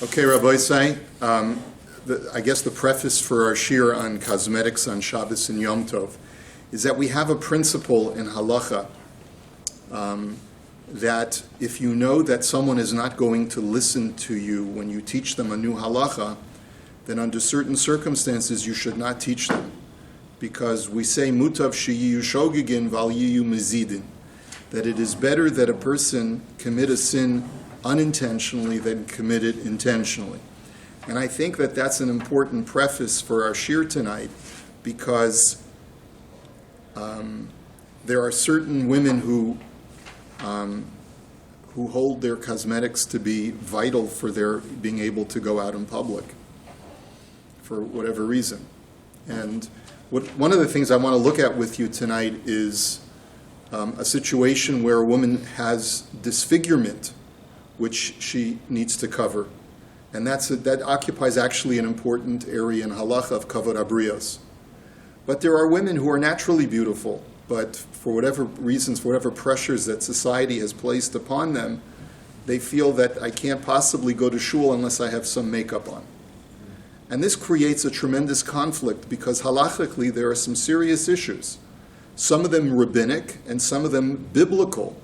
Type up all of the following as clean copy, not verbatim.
Okay, Rabbi Say, I guess the preface for our shir on cosmetics on Shabbos and Yom Tov is that we have a principle in halacha that if you know that someone is not going to listen to you when you teach them a new halacha, then under certain circumstances you should not teach them. Because we say, mutav sheyiyu shogigin val yiyu mezidin, that it is better that a person commit a sin unintentionally than commit it intentionally. And I think that that's an important preface for our shir tonight, because there are certain women who hold their cosmetics to be vital for their being able to go out in public, for whatever reason. And one of the things I want to look at with you tonight is a situation where a woman has disfigurement, which she needs to cover. And that occupies actually an important area in halacha of kavod habrios. But there are women who are naturally beautiful, but for whatever reasons, for whatever pressures that society has placed upon them, they feel that I can't possibly go to shul unless I have some makeup on. And this creates a tremendous conflict because halachically there are some serious issues, some of them rabbinic and some of them biblical,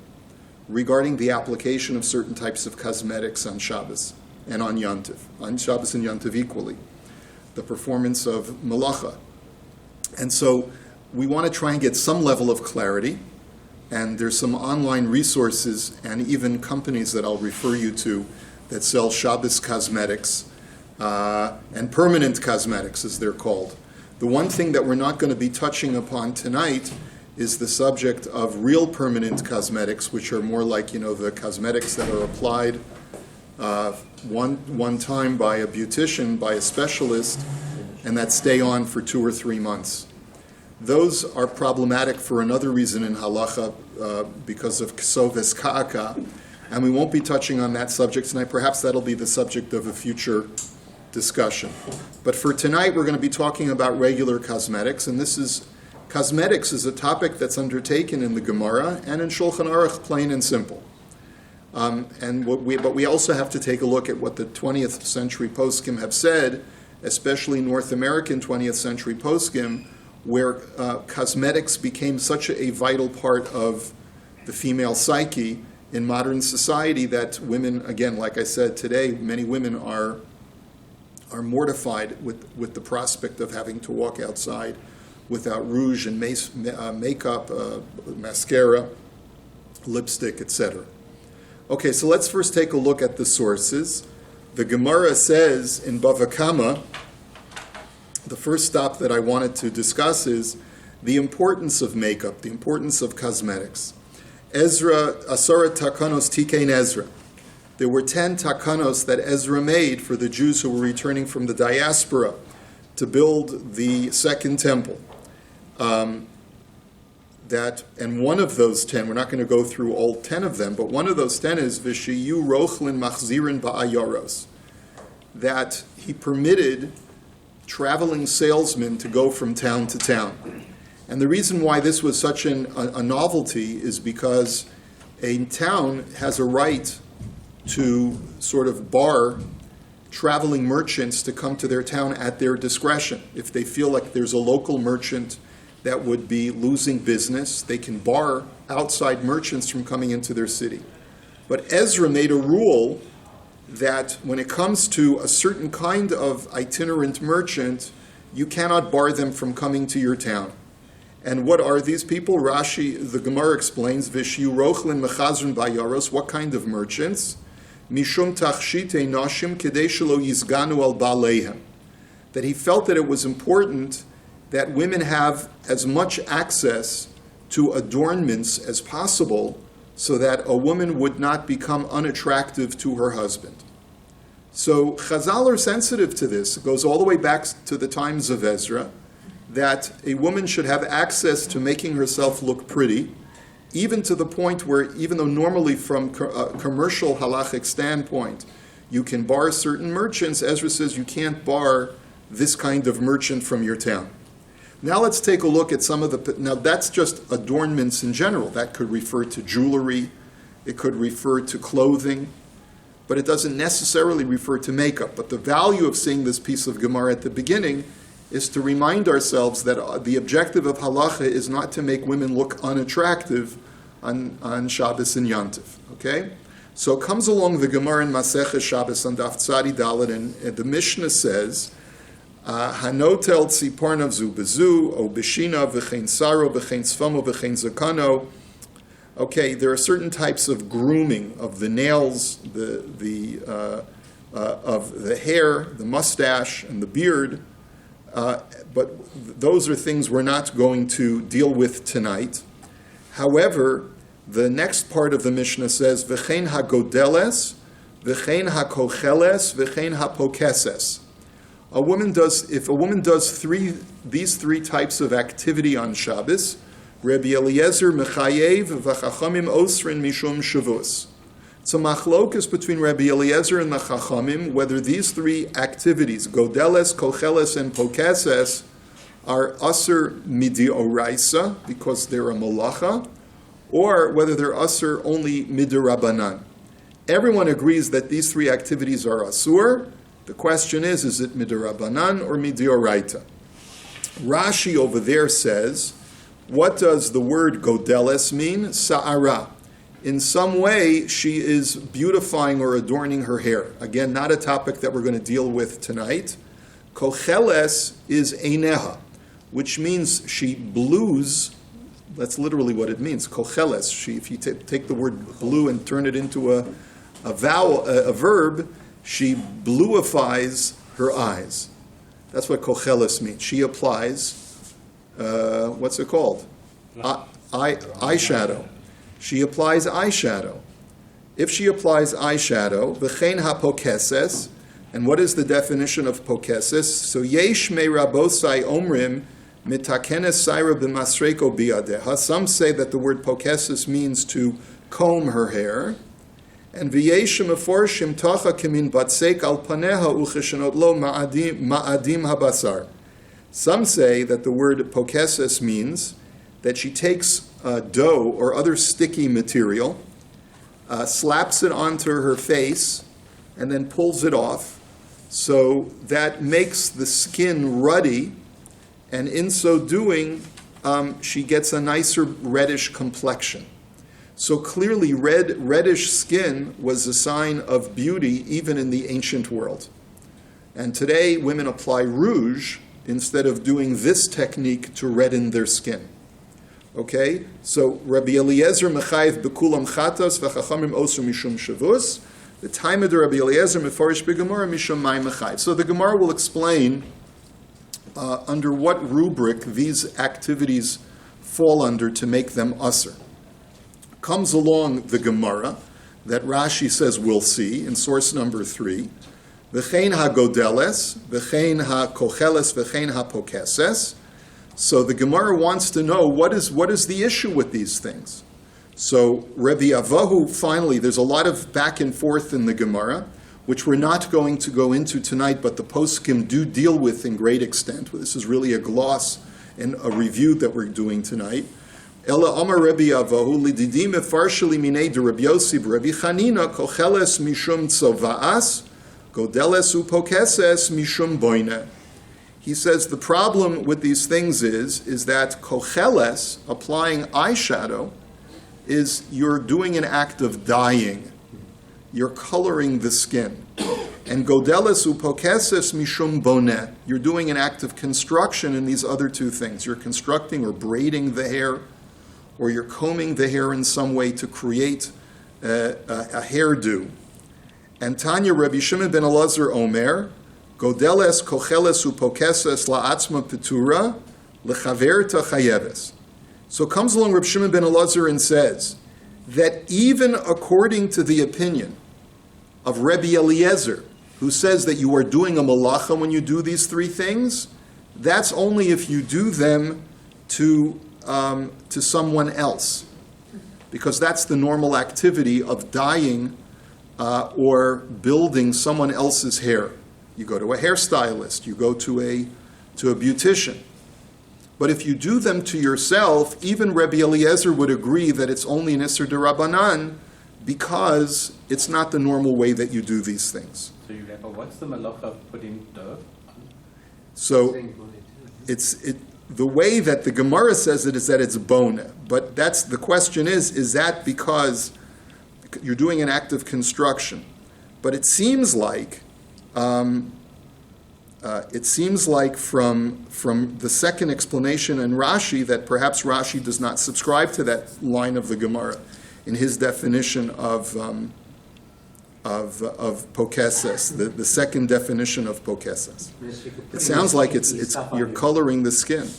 regarding the application of certain types of cosmetics on Shabbos and on Yom Tov, on Shabbos and Yom Tov equally, the performance of malacha. And so we want to try and get some level of clarity, and there's some online resources and even companies that I'll refer you to that sell Shabbos cosmetics, and permanent cosmetics, as they're called. The one thing that we're not going to be touching upon tonight is the subject of real permanent cosmetics, which are more like, the cosmetics that are applied one time by a beautician, by a specialist, and that stay on for 2 or 3 months. Those are problematic for another reason in halacha, because of ksoves ka'aka, and we won't be touching on that subject tonight. Perhaps that'll be the subject of a future discussion. But for tonight, we're going to be talking about regular cosmetics, and cosmetics is a topic that's undertaken in the Gemara and in Shulchan Aruch, plain and simple. But we also have to take a look at what the 20th century poskim have said, especially North American 20th century poskim, where cosmetics became such a vital part of the female psyche in modern society that women, again, like I said today, many women are mortified with the prospect of having to walk outside without rouge and makeup, mascara, lipstick, etc. Okay, so let's first take a look at the sources. The Gemara says in Bava Kama, the first stop that I wanted to discuss is the importance of makeup, the importance of cosmetics. Ezra, Asarat Takanos Tikein Ezra. There were 10 takanos that Ezra made for the Jews who were returning from the diaspora to build the second temple. And one of those 10, we're not going to go through all 10 of them, but one of those 10 is Vishiyu Rochlin Machzirin Ba'ayaros, that he permitted traveling salesmen to go from town to town. And the reason why this was such a novelty is because a town has a right to sort of bar traveling merchants to come to their town at their discretion. If they feel like there's a local merchant that would be losing business, they can bar outside merchants from coming into their city. But Ezra made a rule that when it comes to a certain kind of itinerant merchant, you cannot bar them from coming to your town. And what are these people? Rashi, the Gemara explains, Vishiyu Rochlin Mechazrin Bayaros, what kind of merchants? Mishum tachshite nashim kedei shelo yizganu al baleihem. That he felt that it was important that women have as much access to adornments as possible so that a woman would not become unattractive to her husband. So Chazal are sensitive to this. It goes all the way back to the times of Ezra, that a woman should have access to making herself look pretty, even to the point where, even though normally from a commercial halachic standpoint, you can bar certain merchants, Ezra says you can't bar this kind of merchant from your town. Now let's take a look at some of now that's just adornments in general. That could refer to jewelry, it could refer to clothing. but it doesn't necessarily refer to makeup. But the value of seeing this piece of Gemara at the beginning is to remind ourselves that the objective of halacha is not to make women look unattractive on Shabbos and Yom Tov. Okay? So comes along the Gemara in Maseches Shabbos on Daf Tzadi Dalet, and the Mishnah says, Hanotel tzipornav zu bezu, o beshina v'chein saro, v'chein tzfamo, v'chein zakano. Okay, there are certain types of grooming of the nails, of the hair, the mustache, and the beard. But those are things we're not going to deal with tonight. However, the next part of the Mishnah says, V'chein ha-godeles, v'chein ha-kocheles, v'chein ha-pokeses. If a woman does these three types of activity on Shabbos, Rabbi Eliezer mechayev v'chachamim osrin mishum shavus. It's a machlokus between Rabbi Eliezer and the Chachamim whether these three activities, godeles, kocheles, and pokeses, are aser midioraisa because they're a malacha, or whether they're aser only midirabanan. Everyone agrees that these three activities are asur. The question is it midirabanan or midioraita? Rashi over there says, what does the word godeles mean? Sa'ara. In some way, she is beautifying or adorning her hair. Again, not a topic that we're going to deal with tonight. Kocheles is eineha, which means she blues. That's literally what it means. Kocheles. If you take the word blue and turn it into a verb, she bluifies her eyes. That's what kocheles means. She applies, what's it called? Eyeshadow. She applies eyeshadow. If she applies eyeshadow, v'chein ha-pokeses, and what is the definition of pokeses? So yesh me rabosai omrim mitakenes saira b'masreko biadeha. Some say that the word pokeses means to comb her hair. And v'yesh meforshim tacha kemin batsek al paneha ucheshanot lo ma'adim habasar. Some say that the word pokeses means that she takes dough or other sticky material, slaps it onto her face, and then pulls it off. So that makes the skin ruddy, and in so doing, she gets a nicer reddish complexion. So clearly, reddish skin was a sign of beauty even in the ancient world. And today, women apply rouge instead of doing this technique to redden their skin. Okay, so Rabbi Eliezer mechayev bekulam chatas v'chachamim osu mishum shavus. The time of the Rabbi Eliezer mefarish b'gemara mishum may mechayev. So the Gemara will explain under what rubric these activities fall under to make them usher. Comes along the Gemara that Rashi says we'll see in source number 3. V'chein ha-godeles, v'chein ha-kocheles, v'chein ha-pokeses. So the Gemara wants to know what is the issue with these things. So Rabbi Avahu, finally, there's a lot of back and forth in the Gemara, which we're not going to go into tonight, but the poskim do deal with in great extent. This is really a gloss and a review that we're doing tonight. Ela Amar Rabbi Avahu lididim efarsheli minei de Rabbi Yossi Rabbi Chanina kocheles mishum tzova'as godeles upokeses mishum boine. He says the problem with these things is that kocheles, applying eyeshadow, is you're doing an act of dyeing. You're coloring the skin. And godeles upokeses mishum boneh. You're doing an act of construction in these other two things. You're constructing or braiding the hair, or you're combing the hair in some way to create a hairdo. And Tanya Rabbi Shimon ben Elazar Omer, Godeles, kocheles, upokeses, la'atzma petura, lechaverta chayeves. So comes along Rabbi Shimon ben Elazar and says that even according to the opinion of Rabbi Eliezer, who says that you are doing a malacha when you do these three things, that's only if you do them to someone else, because that's the normal activity of dyeing or building someone else's hair. You go to a hairstylist, you go to a beautician. But if you do them to yourself, even Rabbi Eliezer would agree that it's only an Isser D'Rabbanan because it's not the normal way that you do these things. So you remember, what's the malacha of putting dirt on? So the way that the Gemara says it is that it's bona. But the question is that because you're doing an act of construction? But it seems like from the second explanation in Rashi that perhaps Rashi does not subscribe to that line of the Gemara in his definition of pokeses, the second definition of pokeses. It sounds like you're coloring the skin.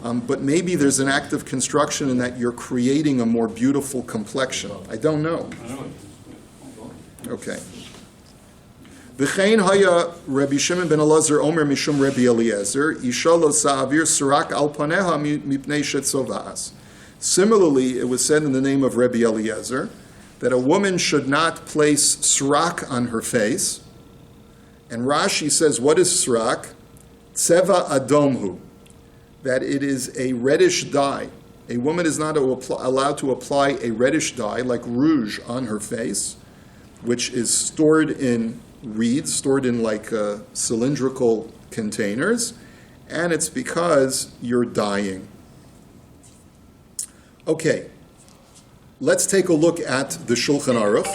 But maybe there's an act of construction in that you're creating a more beautiful complexion. I don't know. Okay. V'chein haya Rabbi Shimon ben Elazar Omer mishum Rabbi Eliezer Isha lo sa'avir sirak al paneha mipnei shetzovas. Similarly, it was said in the name of Rabbi Eliezer that a woman should not place srak on her face. And Rashi says, what is srak? Tseva adomhu, that it is a reddish dye. A woman is not allowed to apply a reddish dye like rouge on her face, which is stored in reeds, stored in like cylindrical containers, and it's because you're dyeing. Okay, let's take a look at the Shulchan Aruch.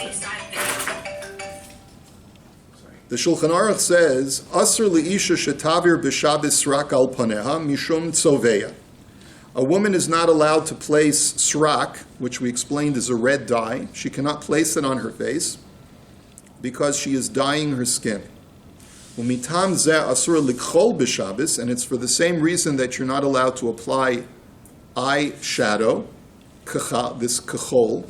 The Shulchan Aruch says, Asr li'isha shetavir b'shabes srak al paneha mishum tzoveya. A woman is not allowed to place srak, which we explained is a red dye. She cannot place it on her face because she is dyeing her skin. Umitam zeh asur likhol b'shabes, and it's for the same reason that you're not allowed to apply eye shadow, this kachol,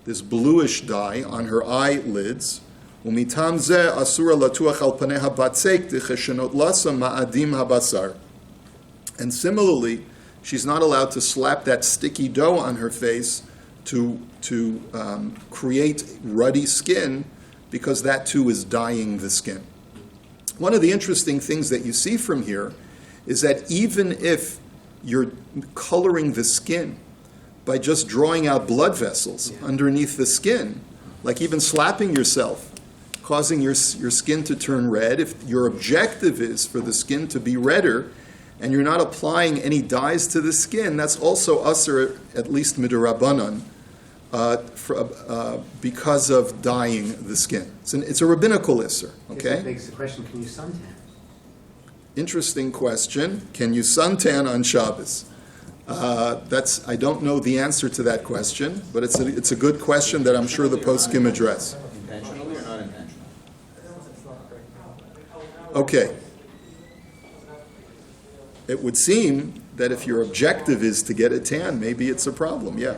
this bluish dye on her eyelids. Umitam zeh asura latuach al paneha batzek d'cheshenot lasa ma'adim habasar. And similarly, she's not allowed to slap that sticky dough on her face to create ruddy skin, because that too is dyeing the skin. One of the interesting things that you see from here is that even if you're coloring the skin by just drawing out blood vessels underneath the skin, like even slapping yourself, causing your skin to turn red, if your objective is for the skin to be redder, and you're not applying any dyes to the skin, that's also usher, at least midirabanan, because of dyeing the skin. It's a rabbinical isser, okay? It begs the question, can you suntan? Interesting question. Can you suntan on Shabbos? I don't know the answer to that question, but it's a good question that I'm sure the poskim address. Intentionally or not intentionally? Okay. It would seem that if your objective is to get a tan, maybe it's a problem, yeah.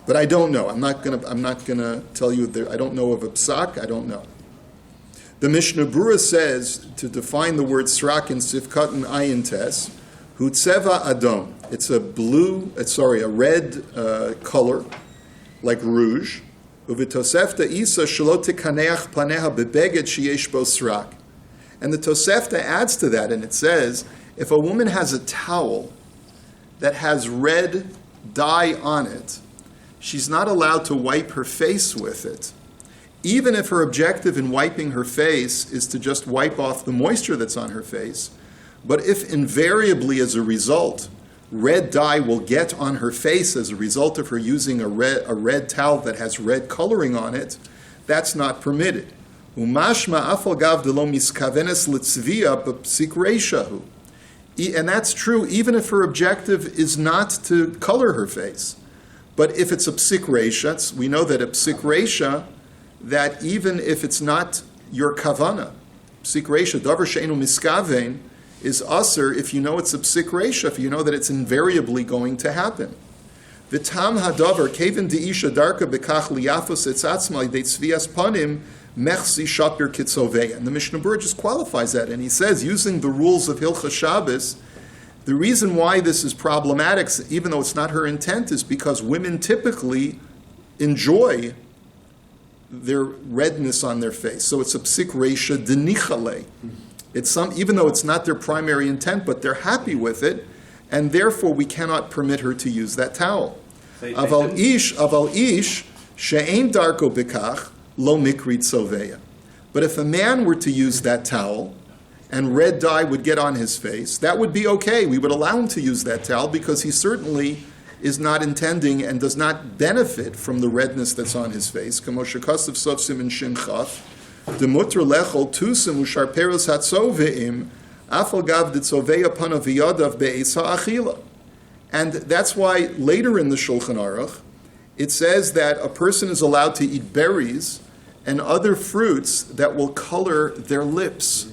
But I don't know. I'm not gonna tell you there. I don't know of a psak. I don't know. The Mishnah Berurah says to define the word srak in Sifkat and Ayin Tes, Hutzeva Adom. It's a red color, like rouge. Uvitosefta Isa Shalot Tikaneach Paneha Bebeged Sheyesh Bo Srak. And the Tosefta adds to that, and it says, if a woman has a towel that has red dye on it, she's not allowed to wipe her face with it, even if her objective in wiping her face is to just wipe off the moisture that's on her face. But if invariably, as a result, red dye will get on her face as a result of her using a red towel that has red coloring on it, that's not permitted. Umashma afal gav delo miskavenes litzvia b'psik reishahu. And that's true even if her objective is not to color her face. But if it's a psik reisha, we know that a psik reisha, that even if it's not your kavana, psik reisha, davar she'enu miskaven, is aser if you know it's a psik reisha, if you know that it's invariably going to happen. V'tam hadavar kevin deisha darka bekach liyafos etzatzma yidei tzvias panim mechsi shapir kitzoveya. And the Mishnah Berurah just qualifies that, and he says, using the rules of Hilchas Shabbos, the reason why this is problematic, even though it's not her intent, is because women typically enjoy their redness on their face. So it's a psik reisha denichale. It's even though it's not their primary intent, but they're happy with it, and therefore we cannot permit her to use that towel. Aval ish She'ein darko bikach, lo mikrit soveya. But if a man were to use that towel, and red dye would get on his face, that would be okay. We would allow him to use that towel because he certainly is not intending and does not benefit from the redness that's on his face. K'moshe kasav sof simin shin chaf, demuter lechol tusim usharperos hatzoveim, afal gav ditzoveya panav v'yadav be'esa achila. And that's why later in the Shulchan Aruch, it says that a person is allowed to eat berries and other fruits that will color their lips.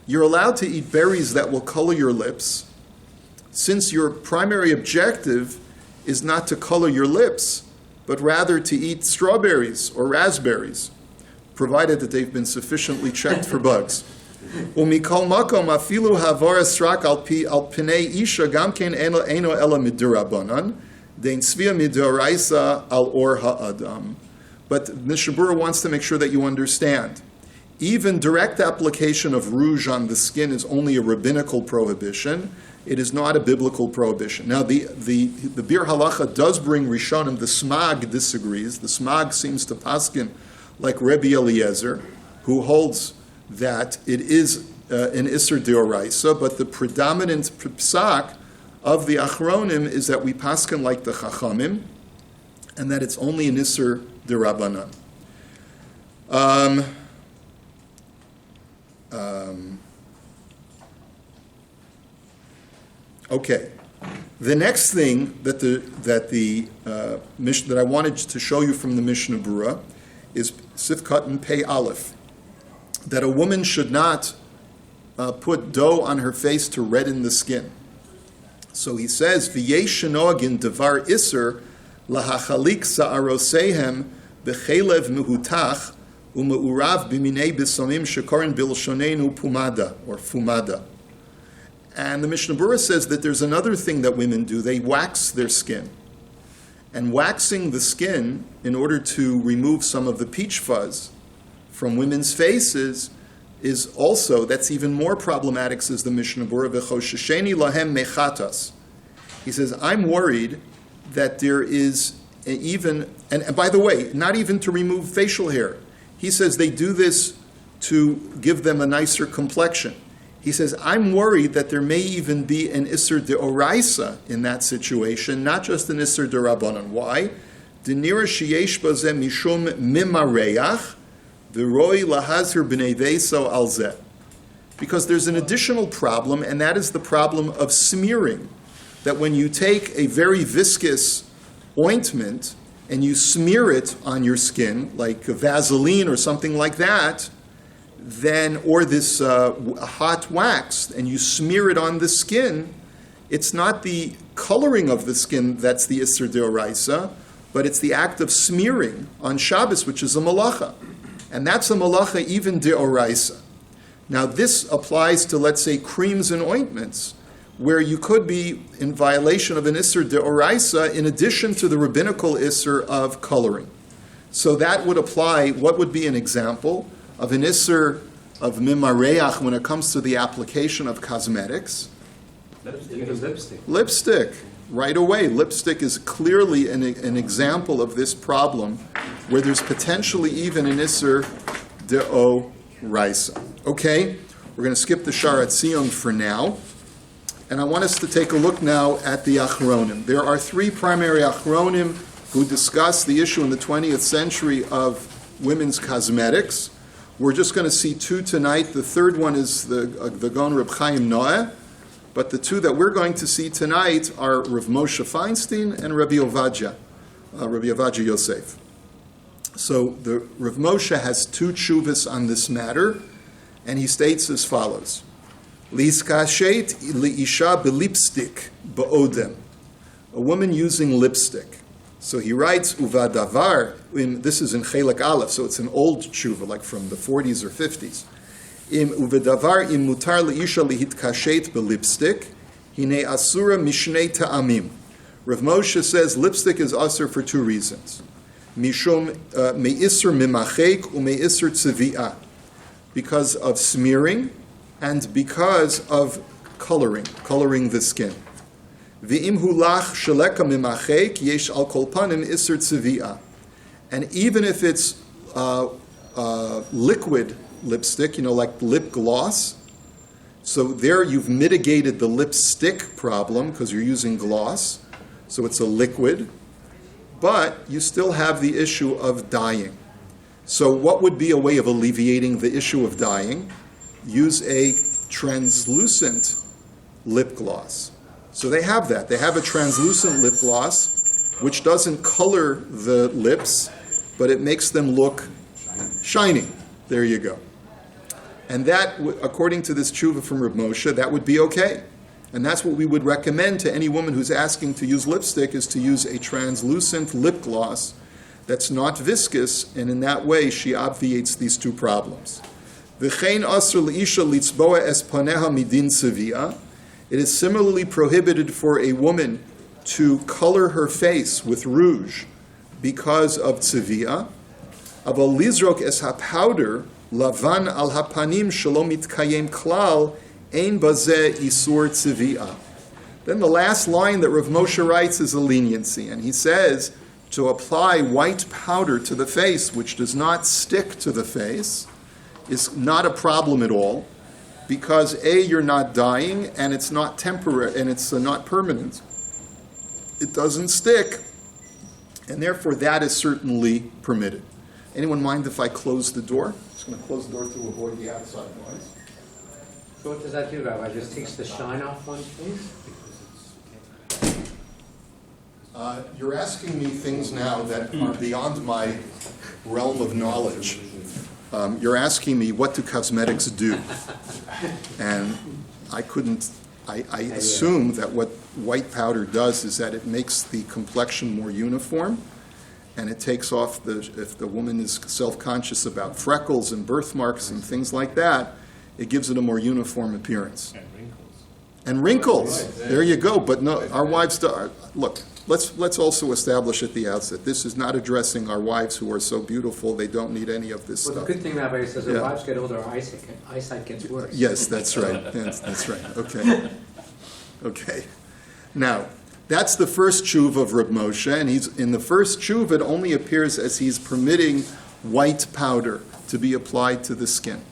You're allowed to eat berries that will color your lips, since your primary objective is not to color your lips, but rather to eat strawberries or raspberries, provided that they've been sufficiently checked for bugs. Umikol makom afilu havaras rak al pinei isha gamken eno ela midurabanan, dein svia midoraisa al or ha'adam. But Mishnah Berurah wants to make sure that you understand. Even direct application of rouge on the skin is only a rabbinical prohibition. It is not a biblical prohibition. Now, the Bir Halacha does bring Rishonim. The Smag disagrees. The Smag seems to paskin like Rebbe Eliezer, who holds that it is an Isser Deoraisa, but the predominant psak of the Achronim is that we paskin like the Chachamim, and that it's only an Isser Derabanan. Okay, the next thing that I wanted to show you from the Mishnah Berurah is Sifkat and Pei Aleph, that a woman should not put dough on her face to redden the skin. So he says, "V'yesh shenogin devar iser lahachalik sa'arosehem b'chelev mehutach u'me'urav b'minei b'samim shekorin bilshonenu pumada or fumada." And the Mishnah Berurah says that there's another thing that women do. They wax their skin. And waxing the skin in order to remove some of the peach fuzz from women's faces is also, that's even more problematic, says the Mishnah Berurah, v'choshesheni lahem mechatas. He says, I'm worried that there is even, and by the way, not even to remove facial hair. He says they do this to give them a nicer complexion. He says, I'm worried that there may even be an Isser de'oraisa in that situation, not just an Isser de'rabanan. Why? Denira sheyesh bazeh mishum mimareach v'roi lahazir b'nei veiso al zeh. Because there's an additional problem, and that is the problem of smearing. That when you take a very viscous ointment and you smear it on your skin, like Vaseline or something like that, then, or this hot wax, and you smear it on the skin, it's not the coloring of the skin that's the Isser Deoraisa, but it's the act of smearing on Shabbos, which is a malacha. And that's a malacha even Deoraisa. Now this applies to, let's say, creams and ointments, where you could be in violation of an Isser Deoraisa in addition to the rabbinical Isser of coloring. So that would apply, what would be an example of an Isser of mimareach when it comes to the application of cosmetics? Lipstick. Right away. Lipstick is clearly an example of this problem where there's potentially even an Isser de'oraisa. Okay, we're going to skip the Sharat Sion for now. And I want us to take a look now at the Achronim. There are three primary Achronim who discuss the issue in the 20th century of women's cosmetics. We're just going to see two tonight. The third one is the Gaon Reb Chaim Noah, but the two that we're going to see tonight are Rav Moshe Feinstein and Rabbi Ovadia Yosef. So the Rav Moshe has two tshuvas on this matter, and he states as follows: Liskashet liisha belipstick ba'odem, a woman using lipstick. So he writes, Uvadavar, this is in Chelek Aleph, so it's an old tshuva, like from the 40s or 50s. Uvadavar im mutar leisha lihitkashet belipstick, hine asura mishnei ta'amim. Rav Moshe says lipstick is asur for two reasons. Mishum me'isur mimachek u'me'isur tzevi'ah. Because of smearing and because of coloring the skin. V'im hulach sheleka mimachek yesh al kol panim isur tzevi'ah. And even if it's liquid lipstick, like lip gloss, so there you've mitigated the lipstick problem because you're using gloss, so it's a liquid, but you still have the issue of dyeing. So what would be a way of alleviating the issue of dyeing? Use a translucent lip gloss. So they have that. They have a translucent lip gloss, which doesn't color the lips, but it makes them look shiny. There you go. And that, according to this tshuva from Reb Moshe, that would be okay. And that's what we would recommend to any woman who's asking to use lipstick, is to use a translucent lip gloss that's not viscous, and in that way she obviates these two problems. V'chein asr l'isha litzboa es paneha midin tzivia. It is similarly prohibited for a woman to color her face with rouge because of tzivia. Aval lizrok es ha-powder lavan al hapanim shelo mitkayem klal ein bazeh isur tzivia. Then the last line that Rav Moshe writes is a leniency, and he says to apply white powder to the face, which does not stick to the face, is not a problem at all, because A, you're not dyeing, and it's not temporary, and it's not permanent. It doesn't stick, and therefore that is certainly permitted. Anyone mind if I close the door? I'm just going to close the door to avoid the outside noise. So what does that do, Rabbi? Just takes the shine off one's face? You're asking me things now that are beyond my realm of knowledge. You're asking me, what do cosmetics do? And I assume that what white powder does is that it makes the complexion more uniform, and it takes off if the woman is self-conscious about freckles and birthmarks and things like that, it gives it a more uniform appearance. And wrinkles. There you go. But no, our wives, look, let's also establish at the outset, this is not addressing our wives who are so beautiful they don't need any of this Well, stuff. the good thing, Rabbi, is as our wives get older, our eyesight gets worse. Yes, that's right. That's right. Okay. Okay. Now, that's the first tshuva of Reb Moshe, and he's in the first tshuva, it only appears as he's permitting white powder to be applied to the skin.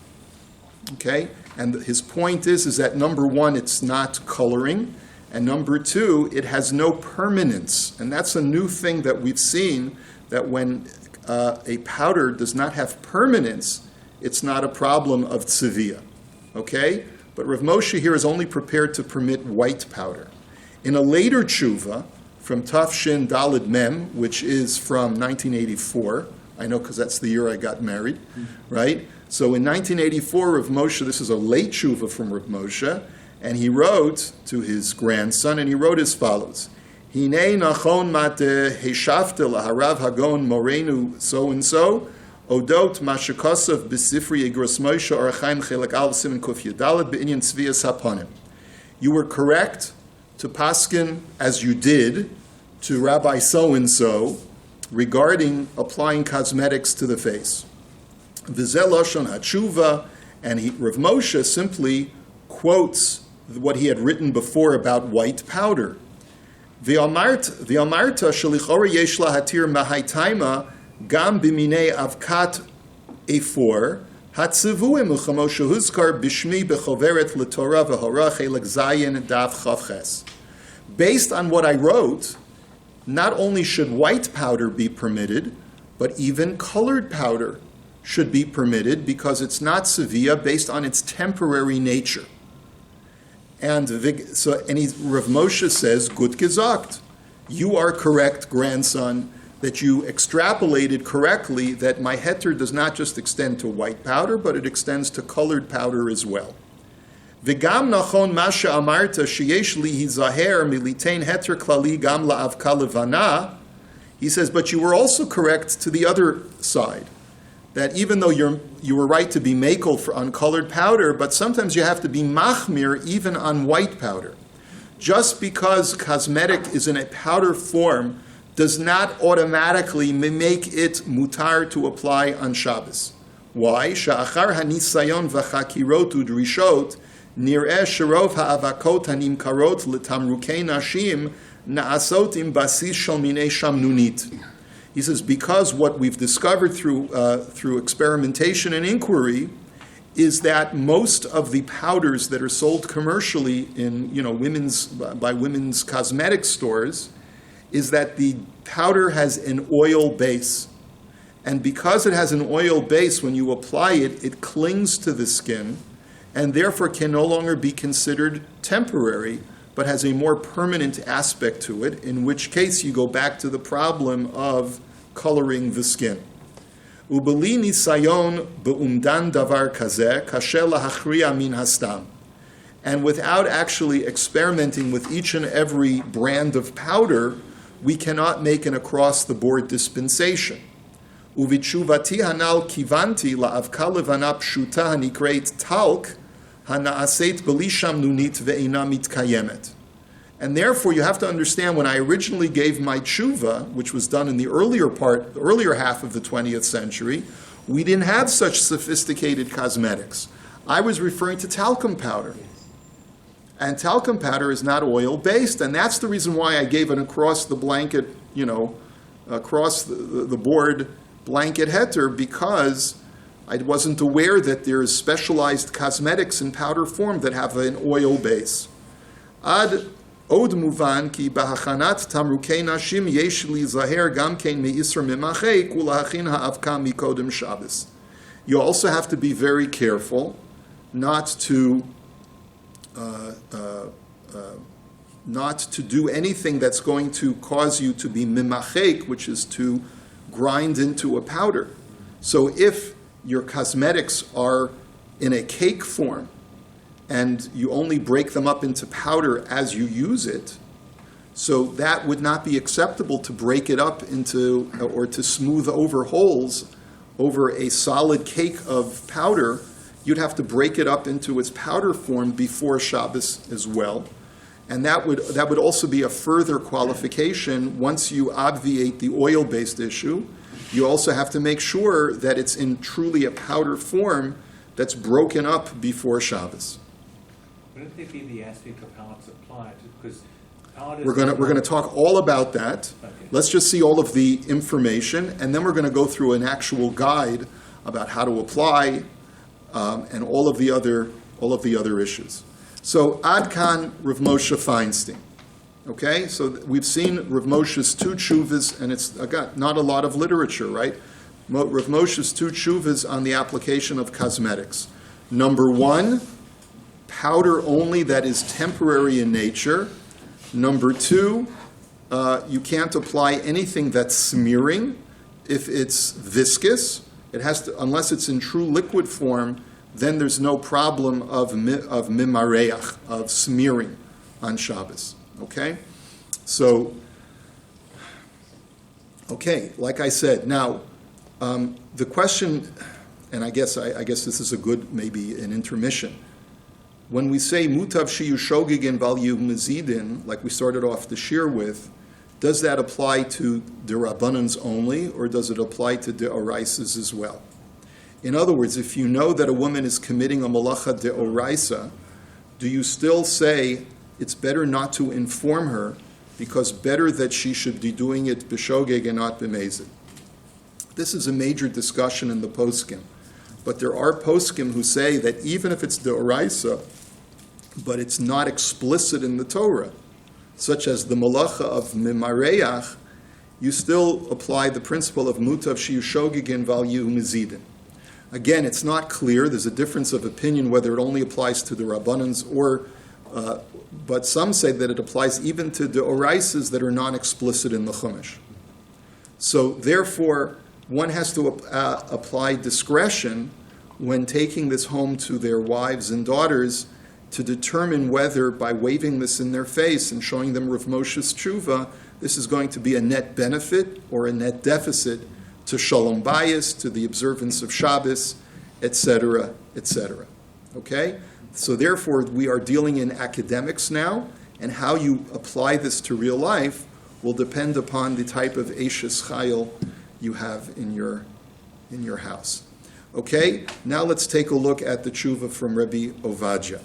Okay? And his point is that number one, it's not coloring, and number two, it has no permanence. And that's a new thing that we've seen, that when a powder does not have permanence, it's not a problem of tzivia. Okay? But Rav Moshe here is only prepared to permit white powder. In a later tshuva, from Tafshin Daled Mem, which is from 1984, I know because that's the year I got married, right? So in 1984, Rav Moshe, this is a late tshuva from Rav Moshe, and he wrote to his grandson, and he wrote as follows: Hinei nachon mate heshafte laharav hagon morenu so and so odot mashakasav b'sifri Igros Moshe Orachaim Chelak Al Siman Kuf Yudalet be'inyan tzvias haponim. You were correct to paskin as you did to Rabbi so and so regarding applying cosmetics to the face. V'zeh lashon hatshuva, and Rav Moshe simply quotes what he had written before about white powder. V'amarta shelichora yesh lahatir mahaytaima gam b'minei avkat efor hatzivuim u'chamoshe huzkar b'shmi b'choveret l'torah v'hora chelek zayin daf chavches. Based on what I wrote, not only should white powder be permitted, but even colored powder should be permitted because it's not sevilla based on its temporary nature. And Rav Moshe says, "Gut gesagt, you are correct, grandson, that you extrapolated correctly that my heter does not just extend to white powder, but it extends to colored powder as well." V'gam nachon masha amarta sheyesh li hizaher militein heter klali gam la'avka levana. He says, but you were also correct to the other side, that even though you were right to be makel for uncolored powder, but sometimes you have to be machmir even on white powder. Just because cosmetic is in a powder form does not automatically make it mutar to apply on Shabbos. Why? Sha'achar hanisayon v'chakirot udrishot nir'eh sherov ha'avakot hanimkarot l'tamrukei nashim na'asot im basis shel minei shamnunit. He says, because what we've discovered through experimentation and inquiry is that most of the powders that are sold commercially in by women's cosmetic stores is that the powder has an oil base. And because it has an oil base, when you apply it, it clings to the skin and therefore can no longer be considered temporary, but has a more permanent aspect to it, in which case you go back to the problem of coloring the skin. Ubeli nisayon be'umdan davar kazeh kasher lahachriya min hastam. And without actually experimenting with each and every brand of powder, we cannot make an across-the-board dispensation. Uvitshuvati hanal kivanti la'avka levana pshuta hanikreit talk hana'aseit belisham nunit ve'ina mitkayemet. And therefore, you have to understand, when I originally gave my tshuva, which was done in the earlier half of the 20th century, we didn't have such sophisticated cosmetics. I was referring to talcum powder. And talcum powder is not oil-based, and that's the reason why I gave an across-the-blanket, across the board blanket heter, because I wasn't aware that there's specialized cosmetics in powder form that have an oil base. Ad od muvan ki bahachanat tamrukei nashim yesh lizaher gam kein meisr memachek ulahachin ha'avka mikodem Shabbos. You also have to be very careful not to do anything that's going to cause you to be mimachek, which is to grind into a powder. So if your cosmetics are in a cake form and you only break them up into powder as you use it, so that would not be acceptable to break it up into, or to smooth over holes over a solid cake of powder. You'd have to break it up into its powder form before Shabbos as well. And that would also be a further qualification. Once you obviate the oil-based issue, you also have to make sure that it's in truly a powder form that's broken up before Shabbos. Wouldn't there be the aspect of how it's applied? Because powders... We're going to talk all about that. Okay. Let's just see all of the information, and then we're going to go through an actual guide about how to apply and all of the other issues. So Ad Kan Rav Moshe Feinstein. Okay, so we've seen Rav Moshe's two tshuvas, and it's not a lot of literature, right? Rav Moshe's two tshuvas on the application of cosmetics. Number one, powder only that is temporary in nature. Number two, you can't apply anything that's smearing if it's viscous. It has to, unless it's in true liquid form, then there's no problem of mimareach, of smearing on Shabbos. Okay? So, okay, like I said, now, the question, and I guess this is a good, maybe an intermission. When we say mutav shiyu shogigin val yu mezidin, like we started off the shir with, does that apply to the Rabbanans only, or does it apply to the Oraisas as well? In other words, if you know that a woman is committing a malacha de oraisa, do you still say it's better not to inform her, because better that she should be doing it b'shogeg and not b'mezid? This is a major discussion in the poskim. But there are poskim who say that even if it's de oraisa, but it's not explicit in the Torah, such as the malacha of mimareach, you still apply the principle of mutav shiyu shogigin val yu mezidin. Again, it's not clear. There's a difference of opinion whether it only applies to the Rabbanans or, but some say that it applies even to the oraisas that are non-explicit in the Chumash. So therefore, one has to apply discretion when taking this home to their wives and daughters to determine whether, by waving this in their face and showing them Rav Moshe's tshuva, this is going to be a net benefit or a net deficit to Shalom Bayis, to the observance of Shabbos, etc., etc. Okay? So therefore, we are dealing in academics now, and how you apply this to real life will depend upon the type of Eishes Chayil you have in your house. Okay? Now let's take a look at the tshuva from Rabbi Ovadia.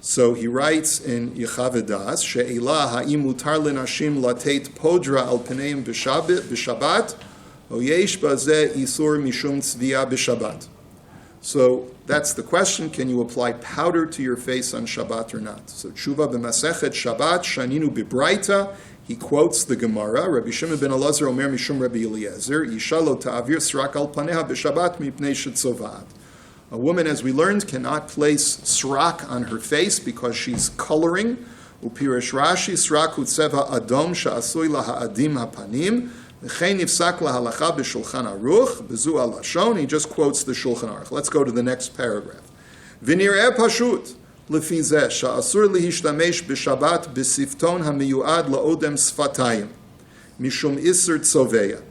So he writes in Yechavedas, She'elah ha'im mutar lenashim latet podra al pneim b'shabbat, O yesh bazeh isur mishum tzviya b'Shabbat. So that's the question, can you apply powder to your face on Shabbat or not? So Tshuva b'Masechet Shabbat, Shaninu b'Braita, he quotes the Gemara, Rabbi Shimon ben Elazar Omer Mishum Rabbi Eliezer, Isha lo ta'avir srak al paneha b'Shabbat mipnei shetzovad. A woman, as we learned, cannot place srak on her face because she's coloring. Upirish Rashi, srak hu tzeva adom sha'asui laha'adim hapanim, v'chein nifsak lahalacha b'shulchan aruch, b'zu al-lashon, he just quotes the Shulchan Aruch. Let's go to the next paragraph. V'nir'eh pashut, lefi zeh, sha'asur lihishtamesh b'Shabbat b'sifton hamiyuad la'odem sfatayim, mishum isr tzoveya.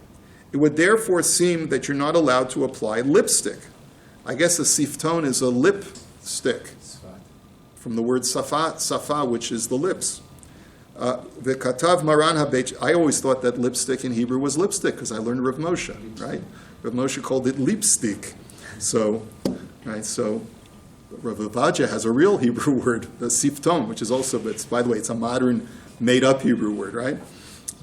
It would therefore seem that you're not allowed to apply lipstick. I guess a sifton is a lipstick, from the word safa, which is the lips. V'katav maran habeit. I always thought that lipstick in Hebrew was lipstick because I learned Rav Moshe, right? Rav Moshe called it lipstick. So Rav Avadia has a real Hebrew word, the sifton, which is also, by the way, it's a modern made-up Hebrew word, right?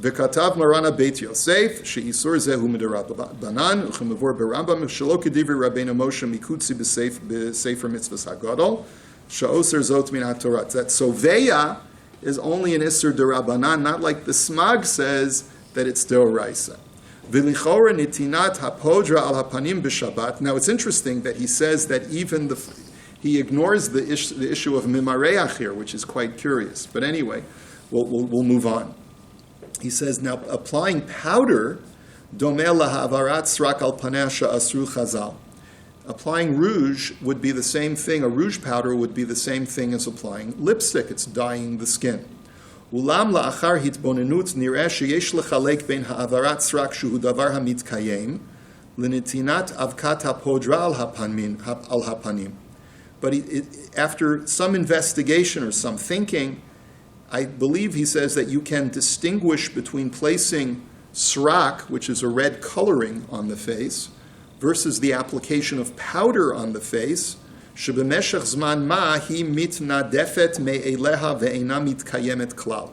V'katav marana beit Yosef she'isur zehu mid'Rabbanan uchemavor berambam shelo kedivri Rabbeinu Moshe mikutzi b'sefer mitzvahs hagadol she'oser zot min haTorah. That soveya is only an isur derabanan, not like the Smag says that it's deoraisa. V'lichora nitinat hapodra al hapanim b'Shabbat. Now it's interesting that he says that even he ignores the issue of mimareach here, which is quite curious. But anyway, we'll move on. He says, now applying powder, domeh lahavarat srak al paneh asru chazal. Applying rouge would be the same thing, a rouge powder would be the same thing as applying lipstick, it's dyeing the skin. Ulam la'achar hitbonenut nireh sheyesh lechalek bein ha'avarat srak shuhu davar hamitkayem l'nitinat avkat hapodra al hapanim. But after some investigation or some thinking, I believe he says that you can distinguish between placing srak, which is a red coloring on the face, versus the application of powder on the face. Shebemeshech zman ma hi mitnadefet me'eleha ve'ena mitkayemet klal.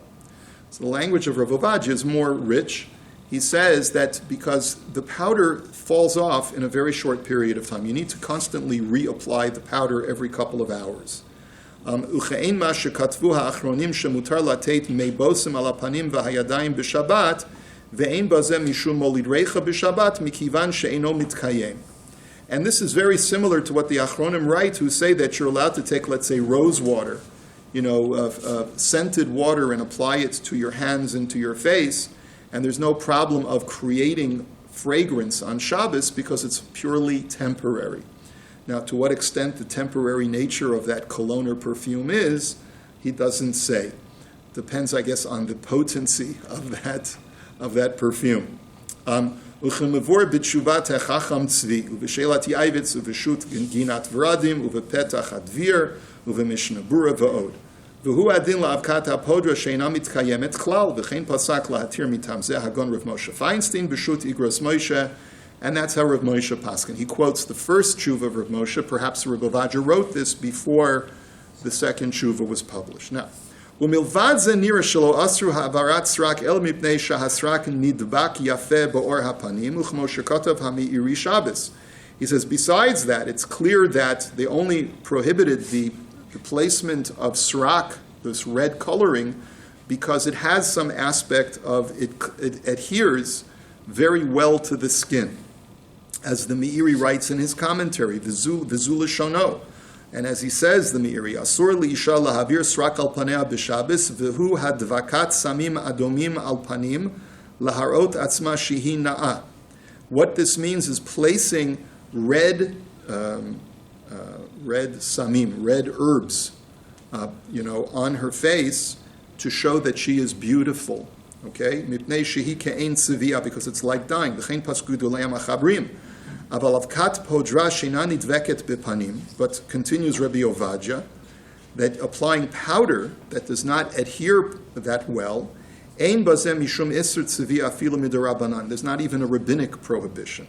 So the language of Rav Avadia is more rich. He says that because the powder falls off in a very short period of time, you need to constantly reapply the powder every couple of hours. Uchein ma shekatvu ha'achronim shemutar latet meibosim al hapanim v'hayadayim b'Shabbat ve'ein bazeh mishum molidreicha b'Shabbat mikivan she'eno mitkayem. And this is very similar to what the achronim write, who say that you're allowed to take, let's say, rose water, scented water, and apply it to your hands and to your face, and there's no problem of creating fragrance on Shabbos because it's purely temporary. Now, to what extent the temporary nature of that cologne or perfume is, he doesn't say. Depends, I guess, on the potency of that perfume. Uchemavor b'tshuvat hechacham tzvi, uv'shelat yayvitz, uv'shut ginat v'radim, uv'petach advir, uv'mishnah bura v'od. V'hu adin la'avkat ha'podra she'ena mitkayemet klal, v'chein pasak la'atir mitam zeh hagon Rav Moshe Feinstein, b'shut igros Moshe. And that's how Rav Moshe paskin. He quotes the first tshuva of Rav Moshe. Perhaps Rav Avadia wrote this before the second tshuva was published. Now, umilvad ze nira shelo asru ha'avarat srak el mipnei shahasrak nidbak yafeh ba'or hapanim uchmo shekatav hami'iri Shabbos. He says, besides that, it's clear that they only prohibited the placement of srak, this red coloring, because it has some aspect of it adheres very well to the skin. As the Meiri writes in his commentary, V'zu l'shono, and as he says, the Meiri, Asur li'isha lahavir srak al panea b'Shabbos, v'hu hadvakat samim adomim al panim, laharot atzma shihi na'ah. What this means is placing red samim, red herbs, on her face to show that she is beautiful. Okay, mipnei shehi ke'ein tzivia, because it's like dying. V'chein pasku d'olei machabrim. Aval avkat podra sheina nidveket bepanim. But continues Rabbi Ovadia, that applying powder that does not adhere that well, ein bazeh mishum iser tzivia afilu mid'Rabbanan. There's not even a rabbinic prohibition.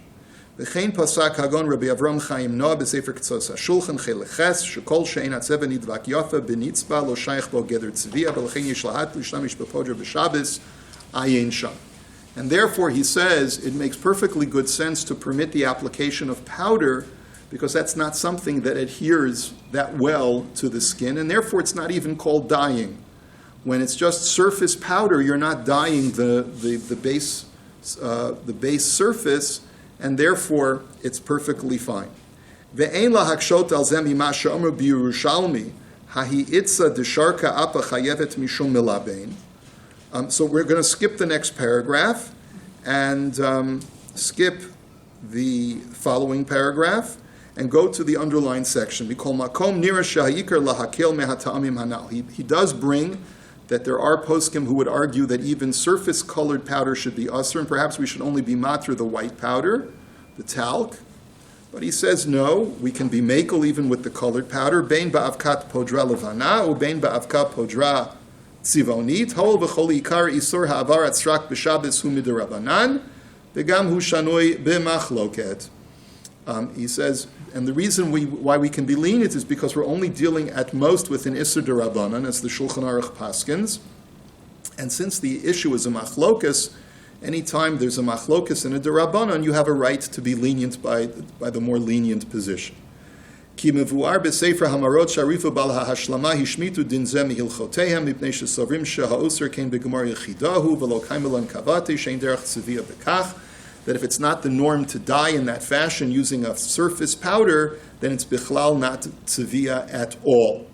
V'chein pasak hagon Rabbi Avram Chaim Noah b'sefer Ketzos HaShulchan cheleches shekol she'ein atzeva nidvak yafa b'nitzba lo shayich bo geder tzivia v'lechein yish lahat l'shtamish b'podra b'Shabbos ayin sham. And therefore, he says, it makes perfectly good sense to permit the application of powder because that's not something that adheres that well to the skin, and therefore it's not even called dyeing. When it's just surface powder, you're not dyeing the base surface, and therefore it's perfectly fine. Ve'ein lahakshot al zeh mima she'omru b'Yerushalmi hahi itza desharka apa chayevet mishum milabein. So we're going to skip the next paragraph and skip the following paragraph and go to the underlined section. He does bring that there are poskim who would argue that even surface-colored powder should be usr, and perhaps we should only be matr the white powder, the talc. But he says no, we can be makel even with the colored powder. Bein ba'avkat podra levana, u bein ba'avkat podra tzivonit. Hol v'chol ikar isur ha'avar atzrak b'shabes hu midirabanan, v'gam hu shanoi b'machloket. He says, and the reason why we can be lenient is because we're only dealing at most with an Isser D'Rabbanan, as the Shulchan Aruch paskins. And since the issue is a machlokus, anytime there's a machlokus and a D'Rabbanan, you have a right to be lenient by the more lenient position. Ki mevuar b'sefer hamarot sharifu bal ha'hashlama hishmitu din zeh mihilchotehem mipnei shesavrim sheha'oser kein b'gemar yechidahu v'lo kaimelan kavate shein derech tziviyah b'kach, that if it's not the norm to dye in that fashion using a surface powder, then it's bichlal not tziviyah at all.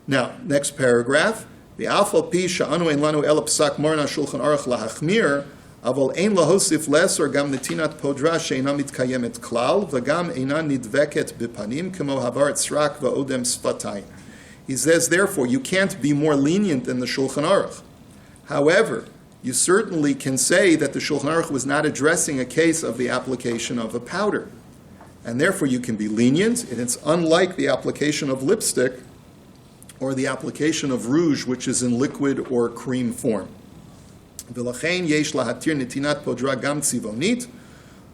Now, next paragraph. The alfal pi sha'anu ein lanu el psak marna shulchan aruch lahachmir, aval ein lahosif lesor gam netinat podra she'ena mitkayemet klal, v'gam eina nidveket bipanim kemo havar tzrak va'odem sfatayim. He says, therefore, you can't be more lenient than the Shulchan Aruch. However, you certainly can say that the Shulchan Aruch was not addressing a case of the application of a powder. And therefore you can be lenient, and it's unlike the application of lipstick or the application of rouge, which is in liquid or cream form. V'lachein yesh lahatir netinat podra gam tzivonit,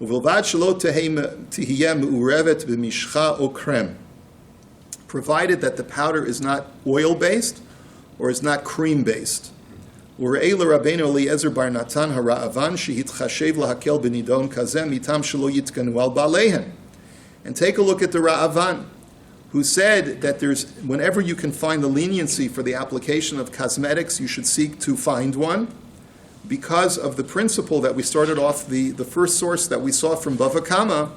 uvilvad shelo tehiyeh me'urevet b'mishcha o krem, provided that the powder is not oil-based or is not cream-based. And take a look at the Ra'avan, who said that whenever you can find the leniency for the application of cosmetics, you should seek to find one, because of the principle that we started off, the first source that we saw from Bava Kama,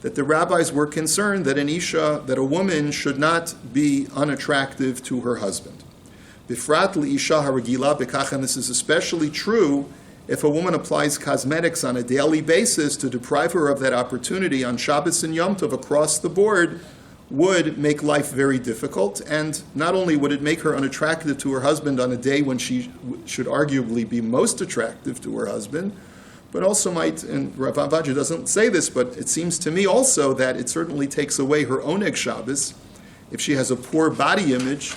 that the rabbis were concerned that that a woman should not be unattractive to her husband. Bifrat li'isha haragila bekach, and this is especially true if a woman applies cosmetics on a daily basis. To deprive her of that opportunity on Shabbos and Yom Tov across the board would make life very difficult, and not only would it make her unattractive to her husband on a day when she should arguably be most attractive to her husband, but also might, and Rav Avadia doesn't say this, but it seems to me also that it certainly takes away her oneg Shabbos if she has a poor body image,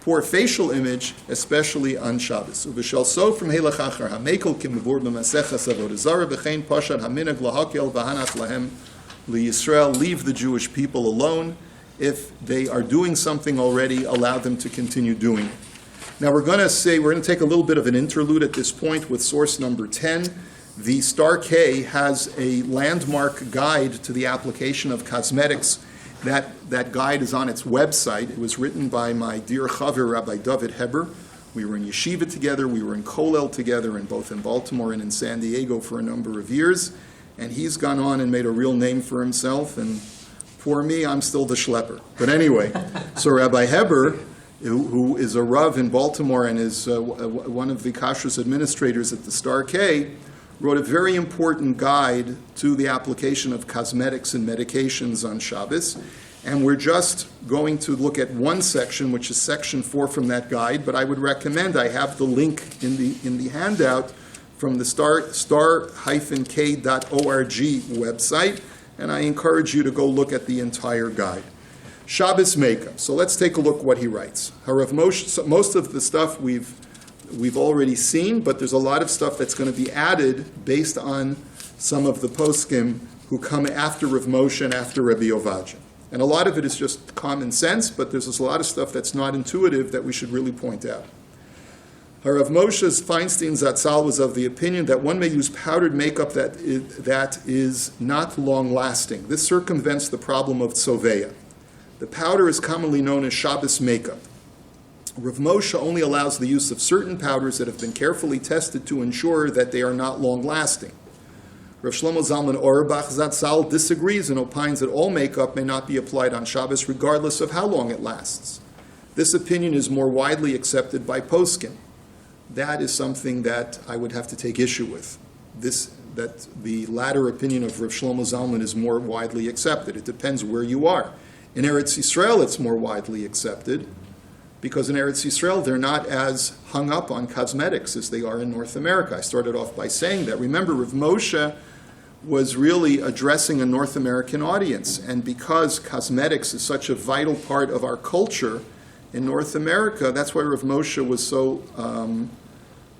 poor facial image, especially on Shabbos. Uv'shal so from Helach Achar HaMekel Kimavur B'Maseches Avodah Zarah V'chein Pashad HaMinag Lahakel V'Hanat Lahem LiYisrael. Leave the Jewish people alone. If they are doing something already, allow them to continue doing it. Now we're going to take a little bit of an interlude at this point with source number 10. The Star K has a landmark guide to the application of cosmetics. That guide is on its website. It was written by my dear Chaver, Rabbi David Heber. We were in yeshiva together, we were in Kollel together, both in Baltimore and in San Diego for a number of years. And he's gone on and made a real name for himself. And for me, I'm still the schlepper. But anyway, so Rabbi Heber, who is a Rav in Baltimore and is one of the kashrus administrators at the Star K, wrote a very important guide to the application of cosmetics and medications on Shabbos. And we're just going to look at one section, which is section 4 from that guide, but I would recommend, I have the link in the handout from the star-k.org website, and I encourage you to go look at the entire guide. Shabbos makeup. So let's take a look what he writes. Most of the stuff we've already seen, but there's a lot of stuff that's going to be added based on some of the poskim who come after Rav Moshe and after Rabbi Ovadia. And a lot of it is just common sense, but there's a lot of stuff that's not intuitive that we should really point out. Rav Moshe Feinstein Zatzal was of the opinion that one may use powdered makeup that is not long-lasting. This circumvents the problem of tzoveya. The powder is commonly known as Shabbos makeup. Rav Moshe only allows the use of certain powders that have been carefully tested to ensure that they are not long-lasting. Rav Shlomo Zalman Auerbach Zatzal disagrees and opines that all makeup may not be applied on Shabbos regardless of how long it lasts. This opinion is more widely accepted by poskim. That is something that I would have to take issue with. That the latter opinion of Rav Shlomo Zalman is more widely accepted. It depends where you are. In Eretz Yisrael, it's more widely accepted because in Eretz Yisrael, they're not as hung up on cosmetics as they are in North America. I started off by saying that. Remember, Rav Moshe was really addressing a North American audience, and because cosmetics is such a vital part of our culture in North America, that's why Rav Moshe was so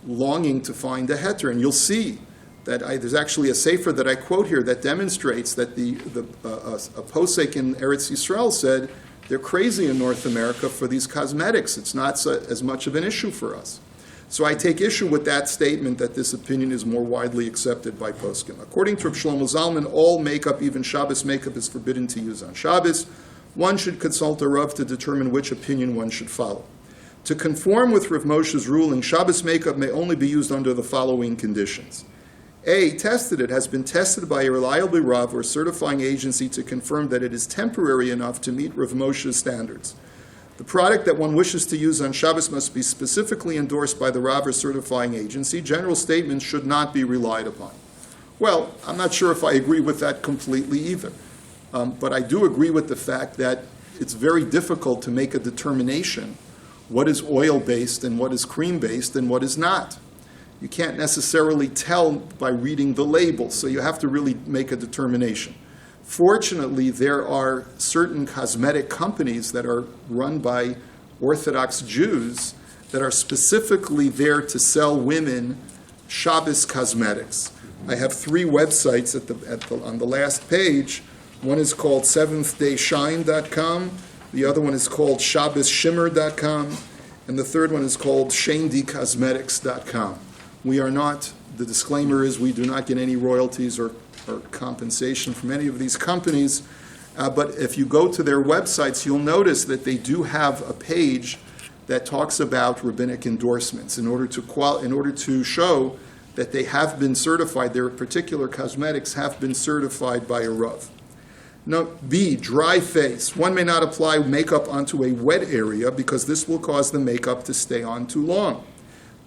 longing to find a heter. And you'll see that there's actually a sefer that I quote here that demonstrates that a posek in Eretz Yisrael said they're crazy in North America for these cosmetics. It's not as much of an issue for us. So I take issue with that statement that this opinion is more widely accepted by poskim. According to Rav Shlomo Zalman, all makeup, even Shabbos makeup, is forbidden to use on Shabbos. One should consult a Rav to determine which opinion one should follow. To conform with Rav Moshe's ruling, Shabbos makeup may only be used under the following conditions. A, tested. It has been tested by a reliable Rav or certifying agency to confirm that it is temporary enough to meet Rav Moshe's standards. The product that one wishes to use on Shabbos must be specifically endorsed by the Rav or certifying agency. General statements should not be relied upon. Well, I'm not sure if I agree with that completely either. But I do agree with the fact that it's very difficult to make a determination what is oil-based and what is cream-based and what is not. You can't necessarily tell by reading the label, so you have to really make a determination. Fortunately, there are certain cosmetic companies that are run by Orthodox Jews that are specifically there to sell women Shabbos cosmetics. I have 3 websites on the last page. One is called SeventhDayShine.com, the other one is called ShabbosShimmer.com, and the third one is called ShaneDCosmetics.com. We are not, the disclaimer is we do not get any royalties or compensation from any of these companies, but if you go to their websites, you'll notice that they do have a page that talks about rabbinic endorsements in order to show that they have been certified, their particular cosmetics have been certified by a Rav. Now, B, dry face. One may not apply makeup onto a wet area because this will cause the makeup to stay on too long.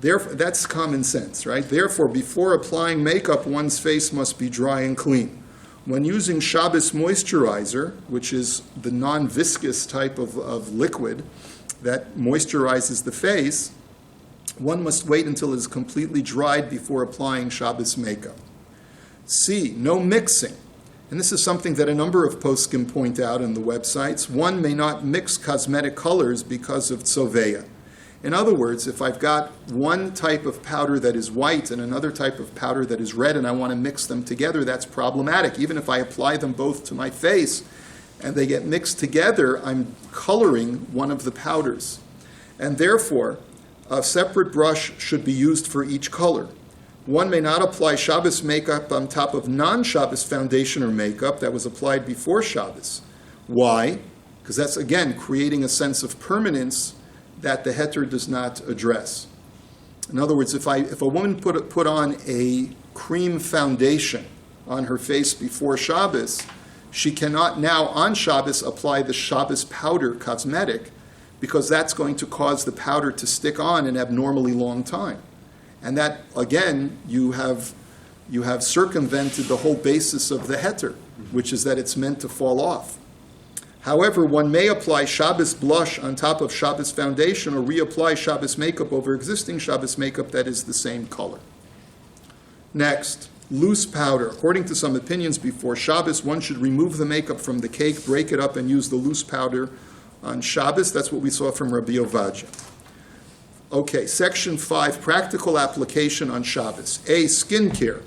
Therefore, that's common sense, right? Therefore, before applying makeup, one's face must be dry and clean. When using Shabbos Moisturizer, which is the non-viscous type of liquid that moisturizes the face, one must wait until it is completely dried before applying Shabbos makeup. C, no mixing. And this is something that a number of poskim point out in the websites. One may not mix cosmetic colors because of tzoveya. In other words, if I've got one type of powder that is white and another type of powder that is red and I want to mix them together, that's problematic. Even if I apply them both to my face and they get mixed together, I'm coloring one of the powders. And therefore, a separate brush should be used for each color. One may not apply Shabbos makeup on top of non-Shabbos foundation or makeup that was applied before Shabbos. Why? Because that's, again, creating a sense of permanence that the heter does not address. In other words, if a woman put on a cream foundation on her face before Shabbos, she cannot now on Shabbos apply the Shabbos powder cosmetic because that's going to cause the powder to stick on an abnormally long time. And that, again, you have circumvented the whole basis of the heter, which is that it's meant to fall off. However, one may apply Shabbos blush on top of Shabbos foundation or reapply Shabbos makeup over existing Shabbos makeup that is the same color. Next, loose powder. According to some opinions, before Shabbos, one should remove the makeup from the cake, break it up, and use the loose powder on Shabbos. That's what we saw from Rabbi Ovadia. Okay, section 5, practical application on Shabbos. A, skincare.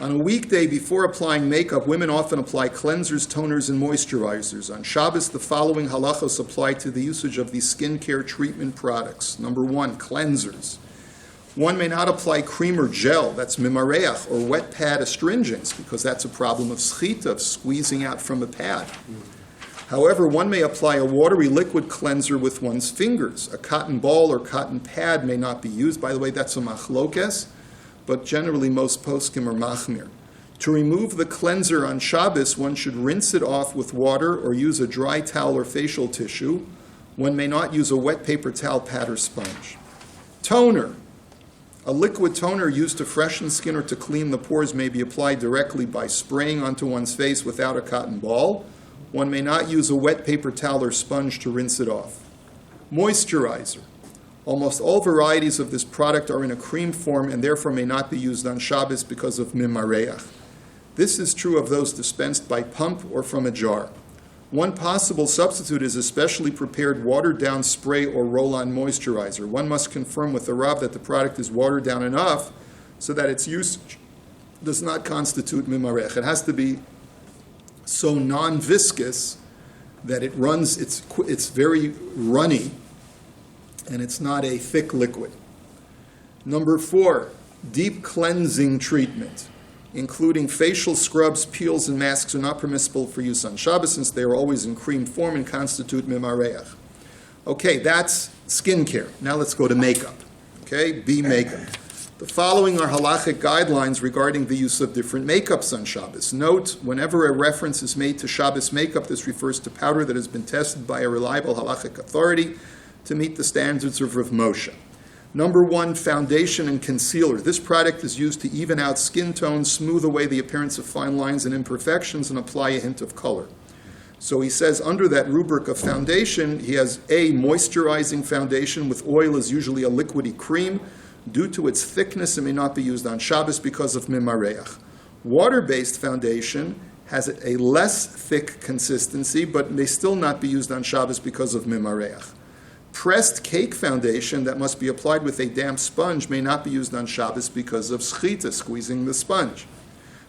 On a weekday before applying makeup, women often apply cleansers, toners, and moisturizers. On Shabbos, the following halachos apply to the usage of these skincare treatment products. Number 1, cleansers. One may not apply cream or gel, that's mimareach, or wet pad astringents, because that's a problem of schita, of squeezing out from a pad. However, one may apply a watery liquid cleanser with one's fingers. A cotton ball or cotton pad may not be used. By the way, that's a machlokes, but generally most poskim are machmir. To remove the cleanser on Shabbos, one should rinse it off with water or use a dry towel or facial tissue. One may not use a wet paper towel, pad, or sponge. Toner. A liquid toner used to freshen skin or to clean the pores may be applied directly by spraying onto one's face without a cotton ball. One may not use a wet paper towel or sponge to rinse it off. Moisturizer. Almost all varieties of this product are in a cream form and therefore may not be used on Shabbos because of mimareach. This is true of those dispensed by pump or from a jar. One possible substitute is a specially prepared watered-down spray or roll-on moisturizer. One must confirm with the Rav that the product is watered down enough so that its usage does not constitute mimarech. It has to be so non-viscous that it runs, it's very runny, and it's not a thick liquid. Number 4, deep cleansing treatment, including facial scrubs, peels, and masks, are not permissible for use on Shabbos since they are always in cream form and constitute mimareach. Okay, that's skincare. Now let's go to makeup. Okay, B, makeup. The following are halachic guidelines regarding the use of different makeups on Shabbos. Note, whenever a reference is made to Shabbos makeup, this refers to powder that has been tested by a reliable halachic authority to meet the standards of Rav Moshe. Number 1, foundation and concealer. This product is used to even out skin tones, smooth away the appearance of fine lines and imperfections, and apply a hint of color. So he says under that rubric of foundation, he has a moisturizing foundation with oil is usually a liquidy cream. Due to its thickness, it may not be used on Shabbos because of mimareach. Water-based foundation has a less thick consistency, but may still not be used on Shabbos because of mimareach. Pressed cake foundation that must be applied with a damp sponge may not be used on Shabbos because of schita, squeezing the sponge.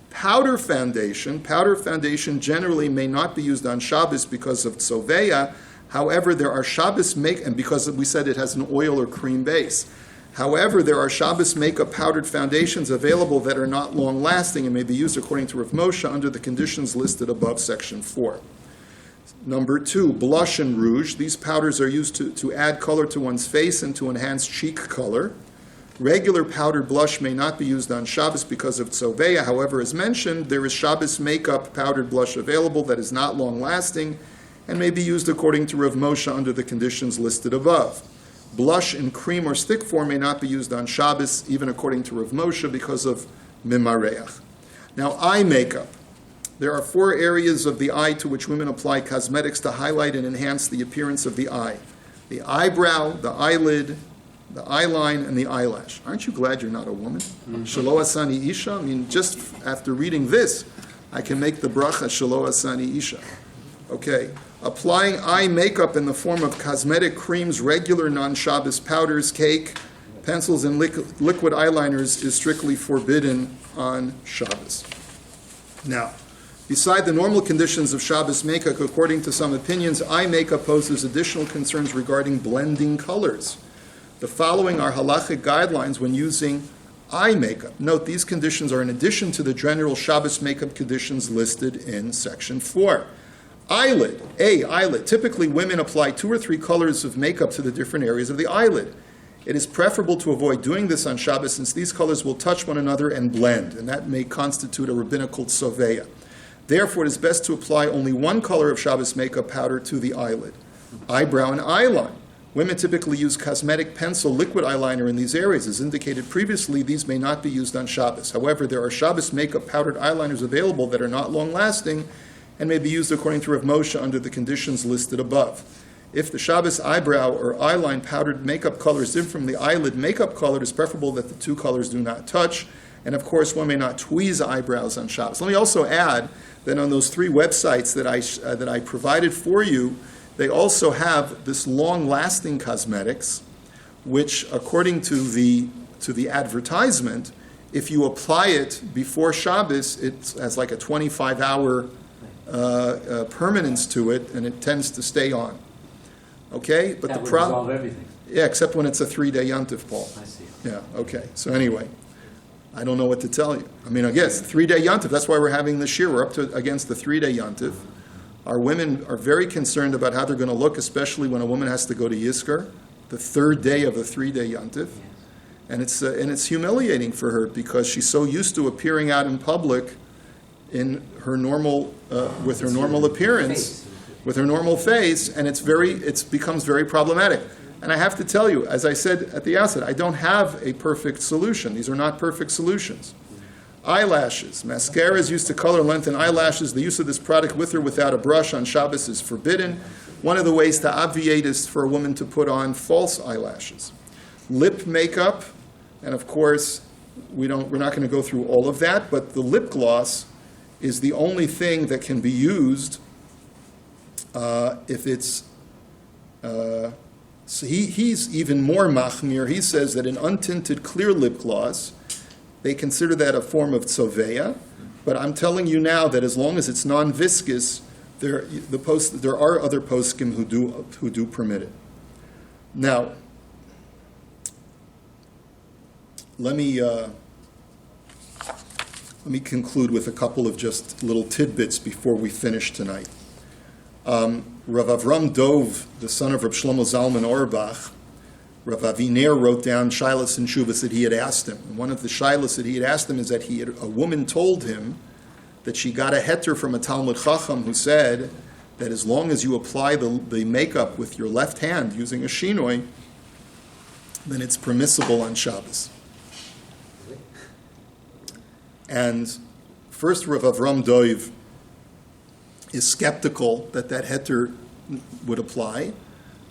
Powder foundation generally may not be used on Shabbos because of tzoveya. However, there are Shabbos and because we said it has an oil or cream base. However, there are Shabbos makeup powdered foundations available that are not long-lasting and may be used according to Rav Moshe under the conditions listed above section 4. Number 2, blush and rouge. These powders are used to add color to one's face and to enhance cheek color. Regular powdered blush may not be used on Shabbos because of tzoveya. However, as mentioned, there is Shabbos makeup powdered blush available that is not long-lasting and may be used according to Rav Moshe under the conditions listed above. Blush in cream or stick form may not be used on Shabbos, even according to Rav Moshe, because of mimareach. Now, eye makeup. There are 4 areas of the eye to which women apply cosmetics to highlight and enhance the appearance of the eye. The eyebrow, the eyelid, the eyeline, and the eyelash. Aren't you glad you're not a woman? Shelo asani isha. I mean, just after reading this, I can make the bracha Shelo asani isha. Okay. Applying eye makeup in the form of cosmetic creams, regular non-Shabbos powders, cake, pencils, and liquid eyeliners is strictly forbidden on Shabbos. Now, beside the normal conditions of Shabbos makeup, according to some opinions, eye makeup poses additional concerns regarding blending colors. The following are halachic guidelines when using eye makeup. Note, these conditions are in addition to the general Shabbos makeup conditions listed in section 4. Eyelid. Eyelid. Typically, women apply 2 or 3 colors of makeup to the different areas of the eyelid. It is preferable to avoid doing this on Shabbos since these colors will touch one another and blend, and that may constitute a rabbinical tzoveya. Therefore, it is best to apply only 1 color of Shabbos makeup powder to the eyelid. Eyebrow and eyeline. Women typically use cosmetic pencil liquid eyeliner in these areas. As indicated previously, these may not be used on Shabbos. However, there are Shabbos makeup powdered eyeliners available that are not long-lasting and may be used according to Rav Moshe under the conditions listed above. If the Shabbos eyebrow or eyeline powdered makeup color is different from the eyelid makeup color, it is preferable that the 2 colors do not touch. And of course, one may not tweeze eyebrows on Shabbos. Let me also add that on those 3 websites that I provided for you, they also have this long-lasting cosmetics, which according to the advertisement, if you apply it before Shabbos, it has like a 25-hour permanence to it, and it tends to stay on. Okay? But That the would problem... resolve everything. Yeah, except when it's a 3-day yontif, Paul. I see. Yeah, okay. So anyway, I don't know what to tell you. I mean, I guess 3-day yontif, that's why we're having this year. We're up to against the 3-day yontif. Our women are very concerned about how they're going to look, especially when a woman has to go to Yizkar, the 3rd day of the 3-day yontif. And it's humiliating for her because she's so used to appearing out in public in her normal, with her normal appearance, with her normal face, and it becomes very problematic. And I have to tell you, as I said at the outset, I don't have a perfect solution. These are not perfect solutions. Eyelashes. Mascara is used to color and lengthen eyelashes. The use of this product with or without a brush on Shabbos is forbidden. One of the ways to obviate is for a woman to put on false eyelashes. Lip makeup, and of course, we're not going to go through all of that, but the lip gloss is the only thing that can be used if it's... So he's even more machmir. He says that an untinted clear lip gloss, they consider that a form of tzoveya, but I'm telling you now that as long as it's non-viscous, there are other poskim who do permit it. Now, let me conclude with a couple of just little tidbits before we finish tonight. Rav Avram Dov, the son of Rav Shlomo Zalman Auerbach, Rav Aviner wrote down shilas and shuvas that he had asked him. And one of the shilas that he had asked him is that a woman told him that she got a heter from a Talmud Chacham who said that as long as you apply the makeup with your left hand using a shinoi, then it's permissible on Shabbos. And first Rav Avram Dov is skeptical that heter would apply,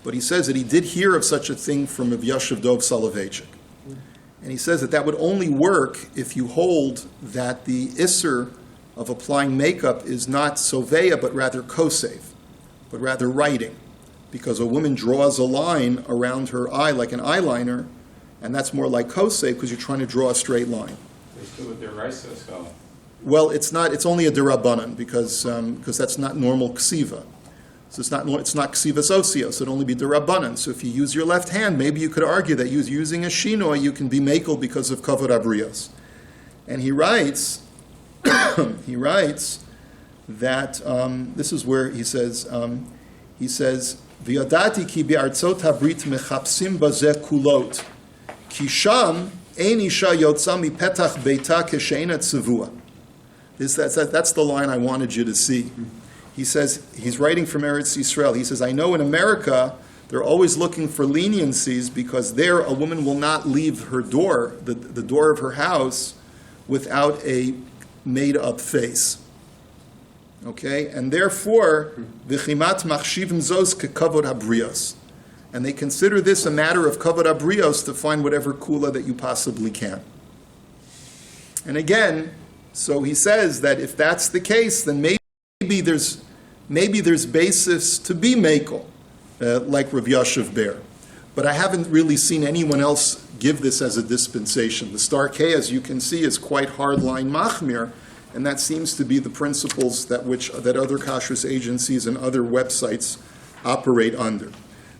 but he says that he did hear of such a thing from Rav Yashav Dov Soloveitchik. And he says that would only work if you hold that the isser of applying makeup is not soveya, but rather kosev, but rather writing. Because a woman draws a line around her eye like an eyeliner, and that's more like kosev because you're trying to draw a straight line. They do with their rice skull. Well, it's only a derabanan because that's not normal ksiva. So it's not ksivas osios, so it'd only be derabanan. So if you use your left hand, maybe you could argue that using a shinoi you can be makel because of kavod abrios. And he writes that this is where he says v'yadati ki be'artzot habrit mechapsim bazeh kulot ki sham ein isha yotza mipetach beita kesheina tzavua. That's the line I wanted you to see. He says, he's writing from Eretz Yisrael. He says, I know in America, they're always looking for leniencies because there a woman will not leave her door, the door of her house, without a made-up face. Okay? And therefore, v'chimat machshivim zos kekavod habrios. And they consider this a matter of kavod habrios to find whatever kula that you possibly can. And again, so he says that if that's the case, then maybe there's basis to be makel, like Rav Yashav Ber. But I haven't really seen anyone else give this as a dispensation. The Star K, as you can see, is quite hardline machmir, and that seems to be the principles that other kashrus agencies and other websites operate under.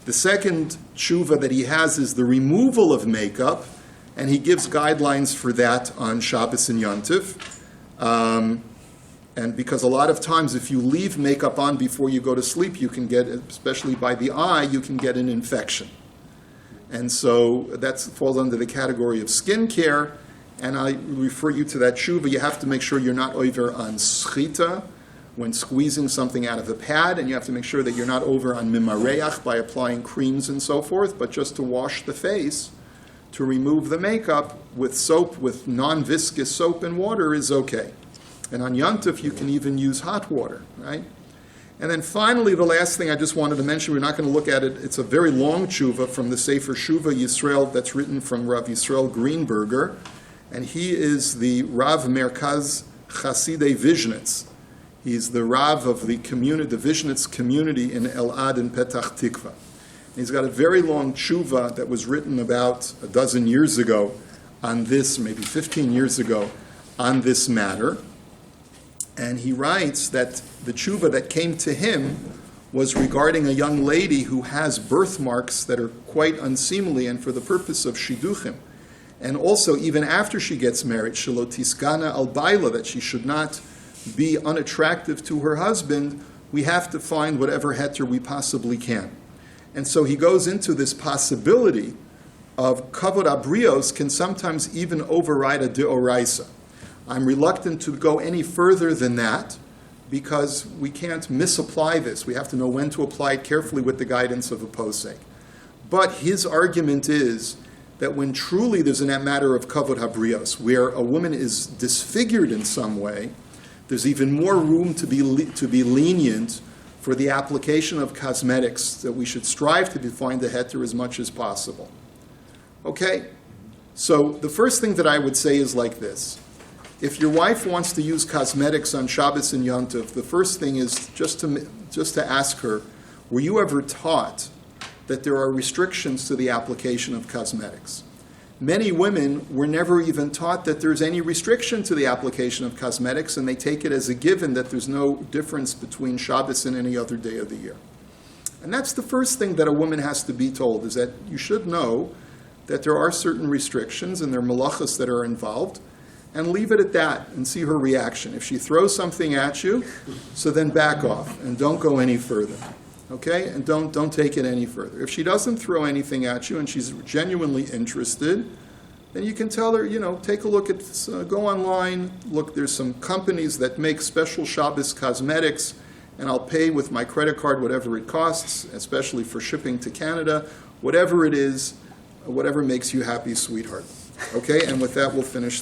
The second tshuva that he has is the removal of makeup, and he gives guidelines for that on Shabbos and Yom Tov. And because a lot of times if you leave makeup on before you go to sleep, you can get, especially by the eye, you can get an infection. And so that falls under the category of skincare, and I refer you to that tshuva. You have to make sure you're not over on schita when squeezing something out of a pad, and you have to make sure that you're not over on mimareach by applying creams and so forth, but just to wash the face, to remove the makeup with soap, with non-viscous soap and water is okay. And on Yom Tov, you can even use hot water, right? And then finally, the last thing I just wanted to mention, we're not going to look at it, it's a very long tshuva from the Sefer Shuva Yisrael that's written from Rav Yisrael Greenberger, and he is the Rav Merkaz Chasidei Vizhnitz. He's the Rav of the community, the Vizhnitz community in Elad and Petach Tikva. He's got a very long tshuva that was written about a dozen years ago on this, maybe 15 years ago, on this matter. And he writes that the tshuva that came to him was regarding a young lady who has birthmarks that are quite unseemly and for the purpose of shidduchim. And also, even after she gets married, shelo tiskana al baila, that she should not be unattractive to her husband, we have to find whatever heter we possibly can. And so he goes into this possibility of kavod abrios can sometimes even override a deoraisa. I'm reluctant to go any further than that because we can't misapply this. We have to know when to apply it carefully with the guidance of a posek. But his argument is that when truly there's a matter of kavod habrios, where a woman is disfigured in some way, there's even more room to be lenient for the application of cosmetics, that we should strive to define the heter as much as possible. Okay? So the first thing that I would say is like this. If your wife wants to use cosmetics on Shabbos and Yom Tov, the first thing is just to ask her, were you ever taught that there are restrictions to the application of cosmetics? Many women were never even taught that there's any restriction to the application of cosmetics, and they take it as a given that there's no difference between Shabbos and any other day of the year. And that's the first thing that a woman has to be told, is that you should know that there are certain restrictions and there are malachas that are involved, and leave it at that and see her reaction. If she throws something at you, so then back off and don't go any further. Okay? And don't take it any further. If she doesn't throw anything at you and she's genuinely interested, then you can tell her, take a look at this, go online, look, there's some companies that make special Shabbos cosmetics, and I'll pay with my credit card whatever it costs, especially for shipping to Canada, whatever it is, whatever makes you happy, sweetheart. Okay? And with that, we'll finish.